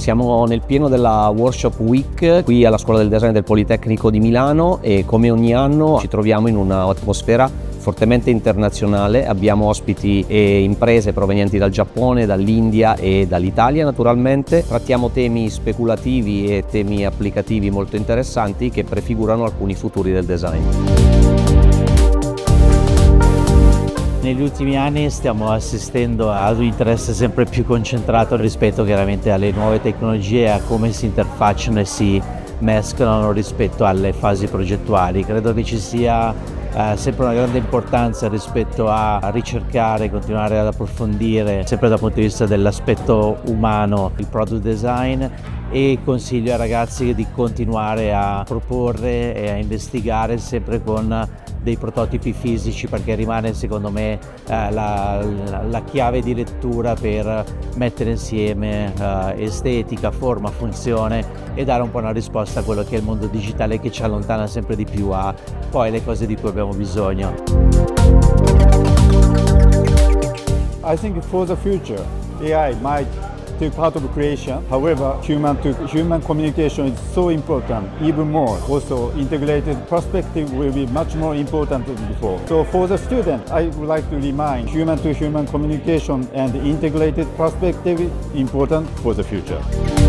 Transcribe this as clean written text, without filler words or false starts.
Siamo nel pieno della Workshop Week qui alla Scuola del Design del Politecnico di Milano e come ogni anno ci troviamo in un'atmosfera fortemente internazionale. Abbiamo ospiti e imprese provenienti dal Giappone, dall'India e dall'Italia naturalmente. Trattiamo temi speculativi e temi applicativi molto interessanti che prefigurano alcuni futuri del design. Negli ultimi anni stiamo assistendo ad un interesse sempre più concentrato rispetto chiaramente alle nuove tecnologie e a come si interfacciano e si mescolano rispetto alle fasi progettuali. Credo che ci sia sempre una grande importanza rispetto a ricercare, continuare ad approfondire sempre dal punto di vista dell'aspetto umano il product design, e consiglio ai ragazzi di continuare a proporre e a investigare sempre con dei prototipi fisici, perché rimane secondo me la chiave di lettura per mettere insieme estetica, forma, funzione e dare un po' una risposta a quello che è il mondo digitale che ci allontana sempre di più a poi le cose di cui abbiamo bisogno. I think for the future, AI might take part of creation. However, human-to-human communication is so important, even more. Also, integrated perspective will be much more important than before. So for the student, I would like to remind human-to-human communication and integrated perspective important for the future.